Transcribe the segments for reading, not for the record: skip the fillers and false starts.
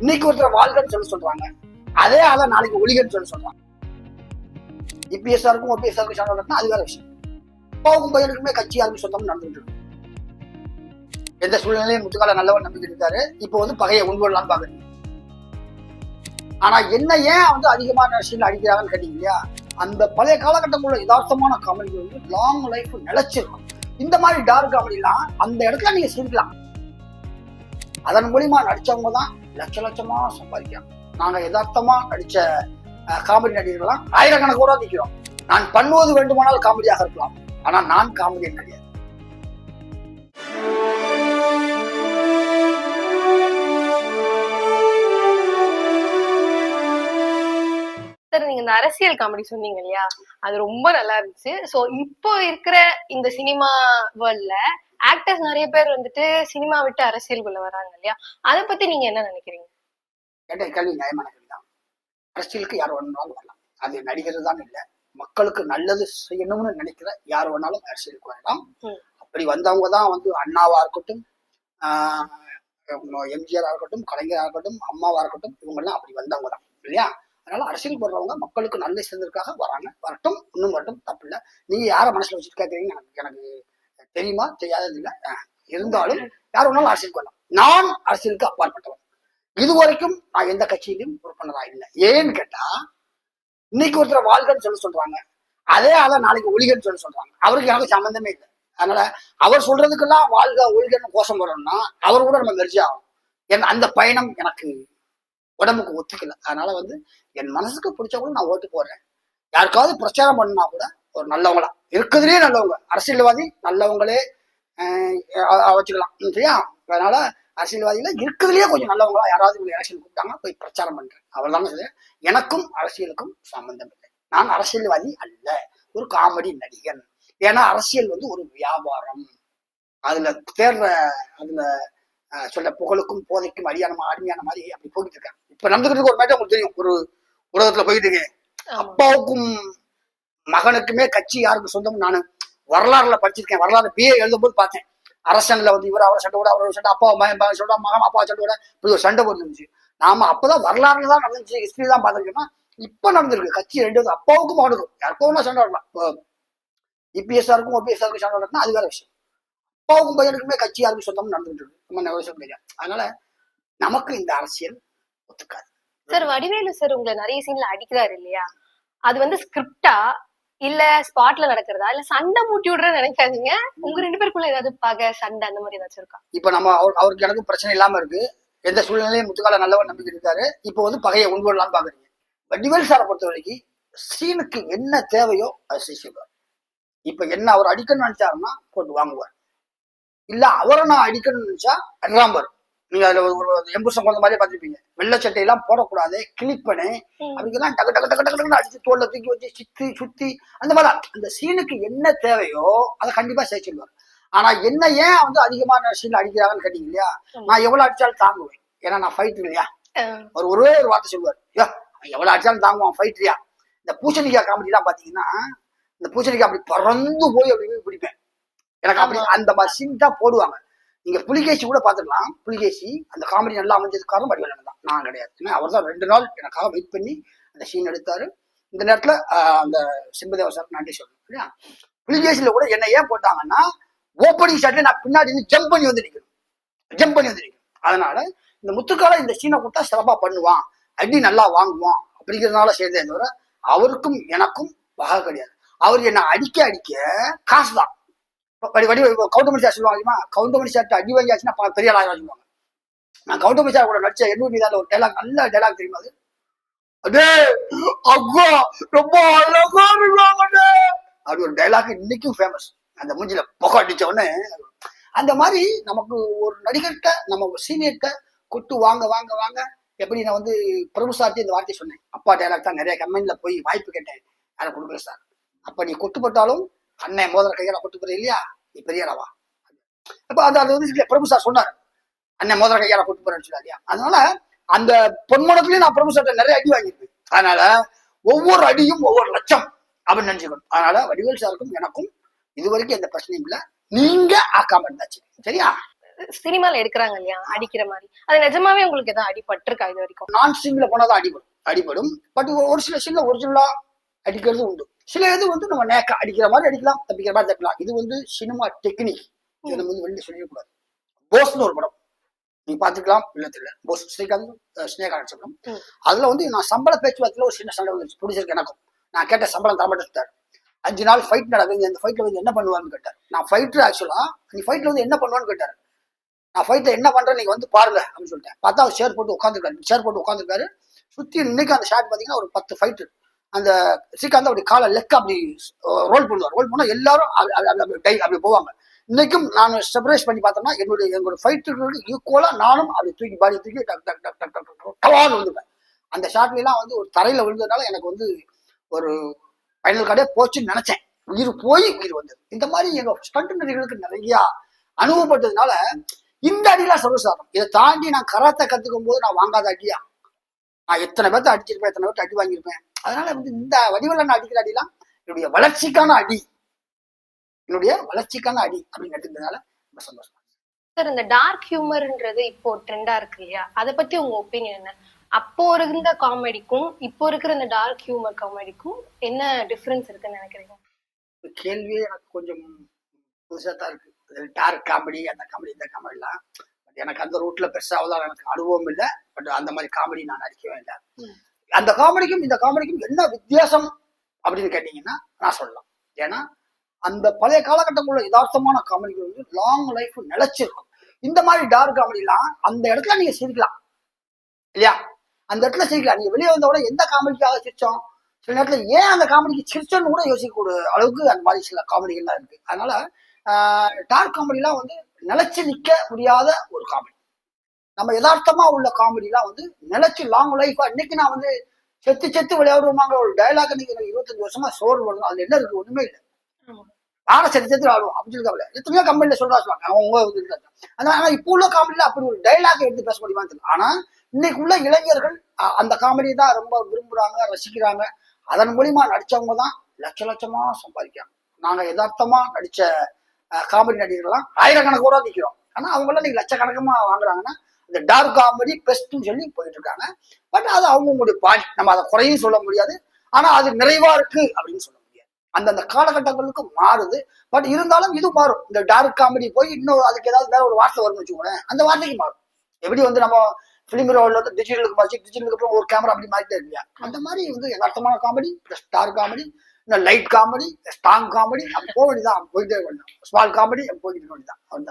இன்னைக்கு ஒருத்தர் வாழ்கன்னு சொல்றாங்க, அதே ஆள நாளைக்கு ஒளிகன்னு சொல்றாங்க. இபிஎஸ்ஆருக்கும் ஓபிஎஸ்ஆருக்கும் சண்டை அது வேற விஷயம். அப்பாவுக்கும் பையனுக்குமே கட்சி யாருக்கும் சொந்தம் நடந்துட்டு இருக்கு. எந்த சூழ்நிலையும் முத்துக்கால நல்லவன் நம்பிக்கை இருக்காரு. இப்போ பகையை உண்படலாம் பாக்குறீங்க. ஆனா என்ன ஏன் அதிகமான அரசியல் அடிக்கிறாங்கன்னு கேட்டீங்க இல்லையா, அந்த பழைய காலகட்டம் உள்ள யதார்த்தமான காமெடி லாங் லைஃப் நிலைச்சிருக்கும். இந்த மாதிரி டார்க் காமெடி எல்லாம் அந்த இடத்துல நீங்க சிரிக்கலாம். அதன் மூலியமா நடிச்சவங்க தான் லட்ச லட்சமா சம்பாதிக்கிறாங்க. நாங்க யதார்த்தமா நடிச்ச காமெடி நடிகர்கள்லாம் ஆயிரக்கணக்கோட நிற்கிறோம். நான் பண்ணுவது வேண்டுமானால் காமெடியாக இருக்கலாம், ஆனா நான் காமெடியன் கிடையாது. சார், நீங்க இந்த அரசியல் காமெடி சொன்னீங்க இல்லையா, அது ரொம்ப நல்லா இருந்துச்சு. சோ இப்போ இருக்கிற இந்த சினிமா வேர்ல்ட்ல ஆக்டர்ஸ் நிறைய பேர் சினிமா விட்டு அரசியலுக்குள்ள வராங்க இல்லையா, அதை பத்தி நீங்க என்ன நினைக்கிறீங்க? கேட்ட கேள்வி நியாயமான கேள்விதான். அரசியலுக்கு யார் வேணும்னாலும் வரலாம். அது நடிகர் தான் இல்லை, மக்களுக்கு நல்லது செய்யணும்னு நினைக்கிற யார் வேணாலும் அரசியலுக்கு வரலாம். அப்படி வந்தவங்க தான் அண்ணாவா இருக்கட்டும், எம்ஜிஆரா இருக்கட்டும், கலைஞரா இருக்கட்டும், அம்மாவா இருக்கட்டும், இவங்கெல்லாம் அப்படி வந்தவங்க தான் இல்லையா. அதனால அரசியல் வர்றவங்க மக்களுக்கு நல்ல செய்வதற்காக வராங்க. வரட்டும், இன்னும் வரட்டும், தப்பு இல்லை. நீங்க யாரை மனசுல வச்சுட்டு கேட்கறீங்க எனக்கு தெரியுமா தெரியாதது இல்லை. இருந்தாலும் யார் வேணாலும் அரசியலுக்கு வரலாம். நான் அரசியலுக்கு அப்பாற்பட்டவன். இதுவரைக்கும் நான் எந்த கட்சியிலும் உறுப்பினரா இல்லை. ஏன்னு கேட்டா, இன்னைக்கு ஒருத்தர் வாழ்கன்னு சொல்றாங்க, அதே ஆள நாளைக்கு ஒளிகன்னு சொல்றாங்க. அவருக்கு எனக்கு சம்பந்தமே இல்லை. அதனால அவர் சொல்றதுக்கெல்லாம் வாழ்க ஒளிகன்னு கோஷம் போடணும்னா அவர் கூட நம்ம மெர்ஜி ஆகும். அந்த பயணம் எனக்கு உடம்புக்கு ஒத்துக்கல. அதனால என் மனசுக்கு பிடிச்சவங்களும் நான் ஓட்டு போடுறேன். யாருக்காவது பிரச்சாரம் பண்ணா கூட ஒரு நல்லவங்களா இருக்கிறதுலயே நல்லவங்க, அரசியல்வாதி நல்லவங்களே வச்சுக்கலாம் சரியா. அதனால அரசியல்வாதிகள இருக்கிறதுலயே கொஞ்சம் நல்லவங்களா யாராவது எலெக்ஷன் கூப்பிட்டாங்க போய் பிரச்சாரம் பண்றேன். அவள்தான் சொல்றேன். எனக்கும் அரசியலுக்கும் சம்பந்தம் இல்லை. நான் அரசியல்வாதி அல்ல, ஒரு காமெடி நடிகன். ஏன்னா அரசியல் ஒரு வியாபாரம். அதுல தேர்ற அதுல சொல்ல புகழுக்கும் போதைக்கும் அடிமையான மாதிரி அப்படி போயிட்டு இருக்கேன். இப்ப நடந்துகிட்டு ஒரு மேட்டர் உங்களுக்கு தெரியும், ஒரு உலகத்துல போயிட்டு இருக்கேன். அப்பாவுக்கும் மகனுக்குமே கட்சி யாருக்கு சொந்தம் நான் வரலாறுல படிச்சிருக்கேன். வரலாறு பிஏ எழுதும் போது பார்த்தேன். அரசன்ல இவர் அவரை சண்டை கூட, அவர் சண்டை, அப்பா மகன் சொல்றா, மகன் அப்பா சண்டை கூட, இப்படி ஒரு சண்டை போட்டுருந்துச்சு. நாம அப்பதான் வரலாறுல தான் நடந்துச்சு, ஹிஸ்டரி தான் பார்த்துருக்கோம்னா இப்ப நடந்திருக்கு. கட்சி ரெண்டு அப்பாவுக்கும் மகனுக்கும் யாருக்கும் சண்டை வரலாம். இபிஎஸ்ஆருக்கும் ஓபிஎஸ்ஆருக்கும் சண்டை வரலாம், அது வேற விஷயம். அப்பாவுக்கும் பையனுக்குமே கட்சி யாருக்கும் சொந்தம் நடந்துட்டு இருக்கு. நம்ம நெகோசியேட் கிடையாது. அதனால நமக்கு இந்த அரசியல் ஒத்துக்காது. சார், வடிவேலு சார் உங்களை நிறைய சீன்ல அடிக்கிறாரு இல்லையா, அது ஸ்கிரிப்டா இல்ல ஸ்பாட்ல நடக்கிறதா இல்ல சண்டை மூட்டி விடுறேன்னு நினைக்காதீங்க. உங்க ரெண்டு பேருக்குள்ள ஏதாவது பகை சண்டை அந்த மாதிரி ஏதாச்சும் இருக்கா? இப்ப நம்ம அவருக்கு எனக்கு பிரச்சனை இல்லாம இருக்கு. எந்த சூழ்நிலையும் முத்துக்கால நல்லவன் நம்பிக்கை இருக்காரு. இப்போ பகையை உண்படலாம் பாக்குறீங்க. வடிவேல் சாரை பொறுத்த வரைக்கும் சீனுக்கு என்ன தேவையோ அதை செய்வார். இப்ப என்ன அவர் அடிக்கணும்னு நினைச்சாருன்னா போட்டு வாங்குவார். இல்ல அவரை நான் அடிக்கணும்னு நினைச்சா அட்ராம்பர். நீங்க அதுல ஒரு எம்புசம் குழந்த மாதிரியே பார்த்துருப்பீங்க. வெள்ளை சட்டையெல்லாம் போடக்கூடாது, கிளிப்பனு அப்படிங்கெல்லாம் டக்கு டக்கு டக்கு டக்குன்னு அடிச்சு தோல்ல தூக்கி வச்சு சுத்தி அந்த மாதிரி அந்த சீனுக்கு என்ன தேவையோ அதை கண்டிப்பா சேர்ச்சிடுவார். ஆனா என்ன ஏன் அதிகமான சீன் அடிக்கிறாங்கன்னு கேட்டீங்க இல்லையா, நான் எவ்வளவு அடிச்சாலும் தாங்குவேன். ஏன்னா நான் ஃபைட்டர் இல்லையா. ஒரே ஒரு வார்த்தை சொல்லுவார், ஐயோ எவ்வளவு அடிச்சாலும் தாங்குவான் ஃபைட்டரியா. இந்த பூசணிக்காய் காமெடி எல்லாம் பாத்தீங்கன்னா, இந்த பூசணிக்காய் அப்படி பறந்து போய் அப்படி பிடிப்பேன். எனக்கு அப்படி அந்த மாதிரி சீன் தான் போடுவாங்க. நீங்க புலிகேசி கூட பாத்துக்கலாம். புலிகேசி அந்த காமெடி நல்லா அமைஞ்சதுக்காக வடிவேலன் தான், நான் கிடையாது. ஏன்னா அவர் தான் 2 நாள் எனக்காக வெயிட் பண்ணி அந்த சீன் எடுத்தாரு. இந்த நேரத்துல அந்த சிம்பதேவ சார் நன்றி சொல்லணும் இல்லையா. புலிகேசியில கூட என்ன ஏன் போட்டாங்கன்னா, ஓப்பனிங் ஷாட்ல நான் பின்னாடி ஜம்ப் பண்ணி வந்து நிற்கணும். அதனால இந்த முத்துக்கால இந்த சீனை கொடுத்தா சிறப்பா பண்ணுவான், அடி நல்லா வாங்குவான் அப்படிங்கிறதுனால சேர்ந்தே தவிர அவருக்கும் எனக்கும் பகை கிடையாது. அவர் என்ன அடிக்க காசு தான். கவுண்டமணி சார் சொல்லுவாங்க, கவுண்டமணி சார் அடி வாங்கியாச்சுன்னா பெரிய ஆளாக சொல்லுவாங்க. நான் கவுண்டமணி சார் கூட நடிச்ச 800 மீதான ஒரு டைலாக், நல்ல டைலாக் தெரியுமா அது? அடே அக்கா ரொம்ப அழகா இருக்காங்க அப்படி ஒரு டைலாக் இன்னைக்கும் ஃபேமஸ். அந்த மூஞ்சில புகை அடிச்ச உடனே அந்த மாதிரி நமக்கு ஒரு நடிகர்கிட்ட நம்ம சீனியர்கிட்ட கொட்டு வாங்க வாங்க வாங்க. எப்படி நான் பிரபு சார்ட்டி இந்த வார்த்தை சொன்னேன். அப்பா டைலாக் தான் நிறைய கம்பெனில போய் வாய்ப்பு கேட்டேன், யாரை கொடுக்கல சார். அப்ப நீ கொட்டுப்பட்டாலும் அண்ணன் மோதிர கையால கொட்டு போற இல்லையா, நீ பெரியவா. அப்ப அது பிரபு சார் சொன்னார், அண்ணன் மோதிர கையால கொட்டு போறேன்னு சொல்லாதியா. அதனால அந்த பொன்மனத்திலயும் நான் பிரபு சார்ட்ட நிறைய அடி வாங்கியிருப்பேன். அதனால ஒவ்வொரு அடியும் ஒவ்வொரு லட்சம் அப்படின்னு நினைச்சுக்கணும். அதனால வடிவேல் சாருக்கும் எனக்கும் இது வரைக்கும் எந்த பிரச்சனையும் இல்லை. நீங்க ஆக்காம இருந்தாச்சு சரியா. சினிமால எடுக்கிறாங்க இல்லையா அடிக்கிற மாதிரி, அது நிஜமாவே உங்களுக்கு எதாவது அடிபட்டிருக்கா இது வரைக்கும்? நான் சீன்ல போனாதான் அடிபடும். பட் ஒரு சில சீன்ல ஒரிஜினலா அடிக்கிறது உண்டு. சில இது வந்து நம்ம நேக்கா அடிக்கிற மாதிரி அடிக்கலாம், தப்பிக்கிற மாதிரி தப்பிக்கலாம். இது வந்து சினிமா டெக்னிக். இதை நம்ம வந்து வெளியில சொல்லிடக்கூடாது. போஸ்னு ஒரு படம் நீ பாத்துக்கலாம், இல்ல தெரியல, போஸ் ஸ்ரீகாந்த் ஸ்னேகா நடிச்சப்படம். அதுல வந்து நான் சம்பள பேச்சுவார்த்தையில ஒரு சின்ன சண்டை வந்துருச்சு ப்ரொடியூசருக்கு எனக்கும். நான் கேட்ட சம்பளம் தரமாட்டேன். 5 நாள் ஃபைட் நடக்குது, அந்த ஃபைட்ல வந்து என்ன பண்ணுவான்னு கேட்டார். நான் ஃபைட்டர் ஆக்சுவலா, நீ ஃபைட்ல வந்து என்ன பண்ணுவான்னு கேட்டாரு. நான் ஃபைட்ல என்ன பண்றேன் நீங்க வந்து பாருங்க அப்படின்னு சொல்லிட்டேன். பார்த்தா அவர் சேர் போட்டு உட்காந்துருக்காரு. சுத்தி இன்னைக்கு அந்த ஷாட் பாத்தீங்கன்னா ஒரு 10 ஃபைட்டு. அந்த ஸ்ரீகாந்த் அப்படி காலை லெக் அப்படி ரோல் பண்ணுவார். ரோல் பண்ணா எல்லாரும் அப்படி போவாங்க. இன்னைக்கும் நான் செப்பரேட் பண்ணி பார்த்தோம்னா என்னோட ஃபைட்டுகளுக்கு ஈக்குவலா நானும் அப்படி தூக்கி பாடி தூக்கி டக் டக் டக் டக் டக் டவான்னு விழுந்துப்பேன். அந்த ஷாட்ல எல்லாம் வந்து ஒரு தரையில விழுந்ததுனால எனக்கு வந்து ஒரு ஃபைனல் கார்டே போச்சுன்னு நினைச்சேன். உயிர் வந்தது. இந்த மாதிரி எங்க ஸ்டண்ட் நடிகர்களுக்கு நிறைய அனுபவப்பட்டதுனால இந்த அடிலாம் சர்வசாதாரணம். இதை தாண்டி நான் கராத்தை கத்துக்கும் போது நான் வாங்காத அடியா, நான் எத்தனை பேர்த்த அடிச்சிருப்பேன், எத்தனை பேர்த்த அடி வாங்கியிருப்பேன். அதனால வந்து இந்த வடிவில் நான் அடிக்கிற அடிலாம் என்னுடைய வளர்ச்சிக்கான அடி அப்படின்னு எடுத்துக்கிறதுனால ரொம்ப சந்தோஷம். சார், இந்த டார்க் ஹியூமர்ன்றது இப்போ ட்ரெண்டா இருக்கு இல்லையா, அதை பத்தி உங்க ஒப்பீனியன் என்ன? அப்போ இருந்த காமெடிக்கும் இப்போ இருக்கிற இந்த டார்க் ஹியூமர் காமெடிக்கும் என்ன டிஃபரன்ஸ் இருக்குன்னு நினைக்கிறீங்க? கேள்வியே எனக்கு கொஞ்சம் புதுசா தான் இருக்கு. டார்க் காமெடி, அந்த காமெடி, இந்த காமெடிலாம் எனக்கு அந்த ரூட்ல பெருசாவதான் எனக்கு அனுபவம் இல்லை. பட் அந்த மாதிரி காமெடி நான் நடிக்கவே இல்லை. அந்த காமெடிக்கும் இந்த காமெடிக்கும் என்ன வித்தியாசம் அப்படின்னு கேட்டீங்கன்னா நான் சொல்லலாம். ஏன்னா அந்த பழைய காலகட்டங்களோட யதார்த்தமான காமெடிகள் வந்து லாங் லைஃப் நிலைச்சிருக்கும். இந்த மாதிரி டார்க் காமெடிலாம் அந்த இடத்துல நீங்க சிரிக்கலாம் இல்லையா, அந்த இடத்துல சிரிக்கலாம். நீங்க வெளியே வந்தோட எந்த காமெடிக்காக சிரிச்சோம், சில நேரத்துல ஏன் அந்த காமெடிக்கு சிரிச்சோன்னு கூட யோசிக்கக்கூடிய அளவுக்கு அந்த மாதிரி சில காமெடிகள்லாம் இருக்கு. அதனால டார்க் காமெடிலாம் வந்து நிலைச்சு நிக்க முடியாத ஒரு காமெடி. நம்ம யதார்த்தமா உள்ள காமெடிலாம் வந்து நிலைச்சு லாங் லைஃபா. இன்னைக்கு நான் வந்து செத்து விளையாடுவோமாங்கிற ஒரு டைலாக் இன்னைக்கு 25 வருஷமா சோறு வரணும். அதுல என்ன இருக்கு? ஒண்ணுமே இல்லை. ஆனா செத்து ஆடுவோம் அப்படின்னு சொல்லி எத்தனையோ கம்பெனில சொல்றாங்க அவங்க. ஆனா இப்போ உள்ள காமெடியில அப்படி ஒரு டைலாக் எடுத்து பேச முடியுமான்னு தெரியல. ஆனா இன்னைக்கு உள்ள இளைஞர்கள் அந்த காமெடி தான் ரொம்ப விரும்புறாங்க, ரசிக்கிறாங்க. அதன் மூலியமா நடிச்சவங்க தான் லட்சமா சம்பாதிக்கிறாங்க. நாங்க யதார்த்தமா நடிச்ச காமெடி நடிகர்கள்லாம் ஆயிரக்கணக்கோட நிற்கிறோம். ஆனா அவங்க எல்லாம் நீங்க லட்சக்கணக்கமா வாங்குறாங்கன்னா இந்த டார்க் காமெடி பெஸ்ட்னு சொல்லி போயிட்டு இருக்காங்க. பட் அது அவங்களுடைய பாணி, நம்ம அதை குறையும் சொல்ல முடியாது. ஆனா அது நிறைவா இருக்கு அப்படின்னு சொல்ல முடியாது. அந்தந்த காலகட்டங்களுக்கு மாறுது. பட் இருந்தாலும் இது மாறும். இந்த டார்க் காமெடி போய் இன்னும் அதுக்கு ஏதாவது வேற ஒரு வார்த்தை வரும்னு வச்சுக்கோங்களேன், அந்த வார்த்தைக்கு மாறும். எப்படி வந்து நம்ம பிலிம் ரோல்ல வந்து டிஜிட்டலுக்கு மாற்றி, டிஜிட்டலுக்கு அப்புறம் ஒரு கேமரா அப்படி மாறிட்டே இல்லையா, அந்த மாதிரி வந்து யதார்த்தமான காமெடி பிளஸ் டார்க் காமெடி, இந்த லைட் காமெடி, ஸ்ட்ராங் காமெடி, அப்படி போக வேண்டியதான், போயிட்டே வேண்டாம். ஸ்மால் காமெடி போயிட்டு வேண்டியதான். அவன்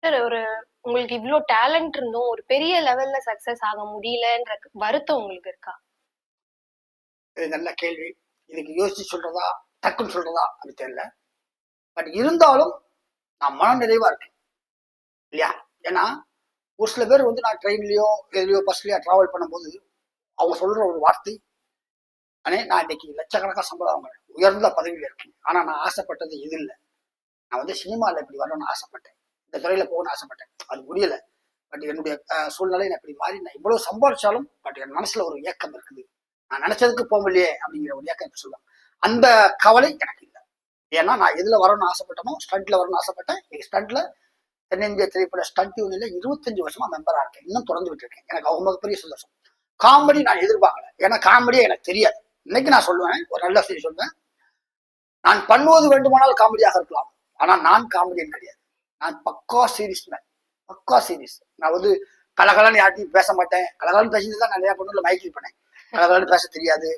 சார், ஒரு உங்களுக்கு இவ்வளவு டேலண்ட் இருந்தும் ஒரு பெரிய லெவல்ல சக்சஸ் ஆக முடியலன்ற வருத்தம் உங்களுக்கு இருக்கா? இது நல்ல கேள்வி. இதுக்கு யோசிச்சு சொல்றதா டக்குன்னு சொல்றதா அது தெரியல. பட் இருந்தாலும் நான் மன நிறைவா இருக்கேன் இல்லையா. ஏன்னா ஒரு சில பேர் வந்து நான் ட்ரெயின்லயோ எதுலையோ பஸ்லயோ டிராவல் பண்ணும்போது அவங்க சொல்ற ஒரு வார்த்தை, அனே நான் இன்னைக்கு லட்சக்கணக்கான சம்பளம் வாங்குறேன், உயர்ந்த பதவியில இருக்கேன், ஆனா நான் ஆசைப்பட்டது இது இல்லை. நான் வந்து சினிமாவில் இப்படி வரணும்னு ஆசைப்பட்டேன், இந்த துறையில போகணும்னு ஆசைப்பட்டேன், அது முடியல. பட் என்னுடைய சூழ்நிலை இப்படி மாறி நான் இவ்வளவு சம்பாதிச்சாலும் பட் என் மனசுல ஒரு ஏக்கம் இருக்குது. நான் நினைச்சதுக்கு போக முடியே அப்படிங்கிற ஒரு ஏக்கம் சொல்லுவாங்க. அந்த கவலை எனக்கு இல்லை. ஏன்னா நான் எதுல வரணும்னு ஆசைப்பட்டனோ, ஸ்டண்ட்ல வரணும்னு ஆசைப்பட்டேன். ஸ்டண்ட்ல தென்னிந்திய திரைப்பட ஸ்டண்ட் யூனியன்ல 25 வருஷமா மெம்பரா இருக்கேன். இன்னும் தொடர்ந்து விட்டு இருக்கேன். எனக்கு அவங்க பெரிய சந்தோஷம். காமெடி நான் எதிர்பார்க்கல. ஏன்னா காமெடியே எனக்கு தெரியாது. இன்னைக்கு நான் சொல்லுவேன், ஒரு நல்ல செய்தி சொல்லுவேன், நான் பண்ணுவது வேண்டுமானால் காமெடியாக இருக்கலாம், ஆனா நான் காமெடியன் கிடையாது. நான் பக்கா சீரியஸ் மேன், பக்கா சீரியஸ். நான் வந்து கலகலன்னு யார்ட்டையும் பேச மாட்டேன். கலகலன்னு பேசிட்டு தான் நிறைய பொண்ணுல மைக்கில் பண்ணேன். கலகலன்னு பேச தெரியாது.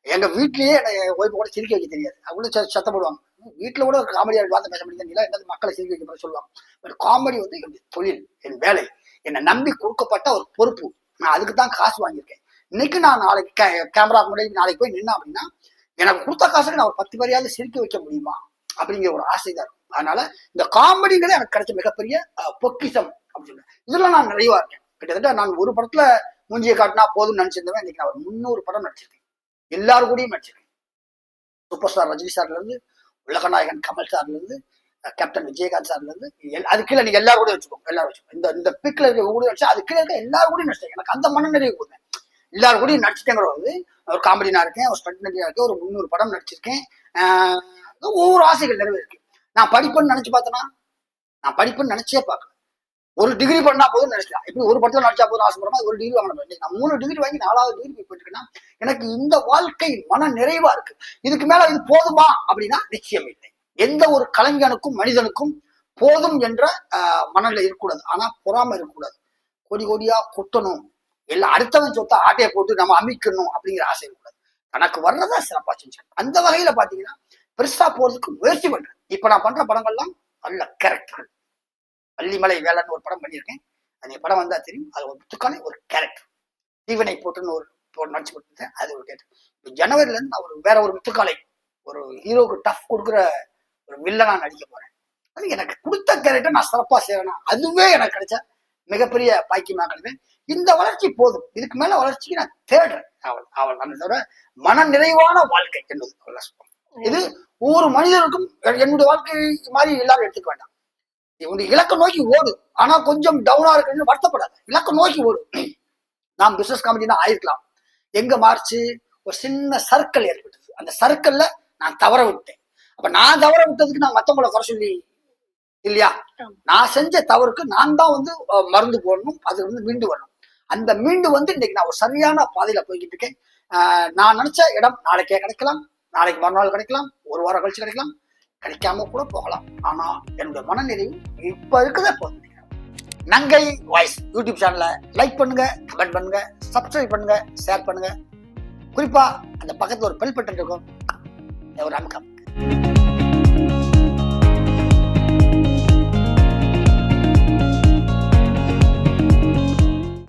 எங்க வீட்லயே ஒய்ஃபு கூட சிரிக்க வைக்க தெரியாது. அவங்களும் சத்தப்படுவாங்க. வீட்டுல கூட காமெடியா பார்த்து பேச முடியாது, என்னது மக்களை சிரிக்க வைக்க சொல்லுவாங்க. பட் காமெடி வந்து என்னுடைய தொழில், என் வேலை, என்னை நம்பி கொடுக்கப்பட்ட ஒரு பொறுப்பு. நான் அதுக்கு தான் காசு வாங்கியிருக்கேன். இன்னைக்கு நான் நாளைக்கு கேமரா முன்னாடி நாளைக்கு போய் நின்னா அப்படின்னா எனக்கு கொடுத்த காசுக்கு நான் ஒரு 10 பேரையாவது சிரிக்க வைக்க முடியுமா அப்படிங்கிற ஒரு ஆசை தான் இருக்கும். அதனால இந்த காமெடிங்கிறது எனக்கு கிடைச்ச மிகப்பெரிய பொக்கிஷம் அப்படின்னு சொல்றேன். இதுல நான் நிறைவா இருக்கேன். கிட்டத்தட்ட நான் ஒரு படத்துல மூஞ்சியை காட்டினா போதும்னு நினைச்சிருந்தவன் இன்னைக்கு நான் ஒரு 300 படம் நடிச்சிருக்கேன். எல்லாரு கூடயும் நடிச்சிருக்கேன். சூப்பர் ஸ்டார் ரஜினி சார்ல இருந்து, உலகநாயகன் கமல் சார்ல இருந்து, கேப்டன் விஜயகாந்த் சார்ல இருந்து, அது கீழே நீங்க எல்லாரும் கூட வச்சுக்கோங்க. எல்லாரும் வச்சுக்கோங்க. இந்த பிக்ல இருக்க கூட வச்சு அது கீழே இருக்க எல்லாரும் கூட நடிச்சேன். எனக்கு அந்த மன நிறைவு கொடுத்தேன். எல்லாரும் கூட நடிச்சிட்டேங்கிற வந்து ஒரு காமெடினா இருக்கேன், ஒரு ஸ்டண்ட் நடிகா இருக்கேன், ஒரு 300 படம் நடிச்சிருக்கேன். ஒவ்வொரு ஆசைகள் நிறைவேறிருக்கு. நான் படிப்புன்னு நினைச்சு பார்த்தேன்னா நான் படிப்புன்னு நினைச்சே பார்க்கல. ஒரு டிகிரி பண்ணா போதும் நினைக்கலாம். இப்படி ஒரு படத்துல நடிச்சா போதும் ஆசைப்படுறோம், ஒரு டிகிரி வாங்கணும். நான் 3 டிகிரி வாங்கி 4வது டிகிரி போயிட்டு இருக்கேன்னா எனக்கு இந்த வாழ்க்கை மன நிறைவா இருக்கு. இதுக்கு மேல இது போதுமா அப்படின்னா நிச்சயம் இல்லை. எந்த ஒரு கலைஞனுக்கும் மனிதனுக்கும் போதும் என்ற மனநிலை இருக்கக்கூடாது. ஆனா பொறாம இருக்கக்கூடாது. கோடி கோடியா கொட்டணும், எல்லாம் அடுத்தவன் சொத்தை ஆட்டையை போட்டு நம்ம அமைக்கணும் அப்படிங்கிற ஆசை இருக்கக்கூடாது. தனக்கு வர்றதா சிறப்பா செஞ்சேன். அந்த வகையில பாத்தீங்கன்னா பெருசா போறதுக்கு முயற்சி பண்றேன். இப்ப நான் பண்ற படங்கள்லாம் நல்ல கேரக்டர்கள். வள்ளிமலை வேலைன்னு ஒரு படம் பண்ணியிருக்கேன். அந்த படம் வந்தா தெரியும். அது ஒரு முத்துக்கான ஒரு கேரக்டர். தீவனை போட்டுன்னு ஒரு நடிச்சு கொடுத்துருந்தேன். அது ஒரு கேரக்டர். இப்போ ஜனவரில இருந்து நான் வேற ஒரு முத்துக்காலை ஒரு ஹீரோக்கு டஃப் கொடுக்குற ஒரு வில்லனா நடிக்க போறேன். அது எனக்கு கொடுத்த கேரக்டர் நான் சிறப்பா செய்வேன். அதுவே எனக்கு கிடைச்ச மிகப்பெரிய பாக்கியமா கிடைக்கும். இந்த வளர்ச்சி போதும், இதுக்கு மேல வளர்ச்சிக்கு நான் தேடுறேன். அவள் தவிர மன நிறைவான வாழ்க்கை என்பது இது ஒவ்வொரு மனிதருக்கும் என்னுடைய வாழ்க்கை மாதிரி எல்லாரும் எடுத்துக்க வேண்டாம். உன்னுடைய இலக்க நோக்கி ஓடு. ஆனா கொஞ்சம் டவுனா இருக்குன்னு வருத்தப்படாது. இலக்க நோக்கி ஓடு. நாம் பிசினஸ் காமெடி தான் ஆயிருக்கலாம். எங்க மாறிச்சு, ஒரு சின்ன சர்க்கிள் ஏற்பட்டது. அந்த சர்க்கிள்ல நான் தவற விட்டேன். அப்ப நான் தவற விட்டதுக்கு நான் மத்தவங்களை குறை சொல்லி இல்லையா? நான் செஞ்ச தவறுக்கு நான் தான் மருந்து போடணும், அது மீண்டு வரணும். அந்த மீண்டு இன்னைக்கு நான் ஒரு சரியான பாதையில போய்கிட்டு இருக்கேன். நான் நினைச்ச இடம் நாளைக்கே கிடைக்கலாம், நாளைக்கு மறுநாள் கிடைக்கலாம், ஒரு வாரம் கழிச்சு கிடைக்கலாம், கிடைக்காம கூட போகலாம். ஆனா என்னுடைய மனநிறைவு இப்ப இருக்குதா போதும். நங்கை வாய்ஸ் யூடியூப் சேனலை லைக் பண்ணுங்க, கமெண்ட் பண்ணுங்க, சப்ஸ்கிரைப் பண்ணுங்க, ஷேர் பண்ணுங்க. குறிப்பா அந்த பக்கத்துல ஒரு பெல் பட்டன் இருக்கும், ஒரு அமுக்கம்.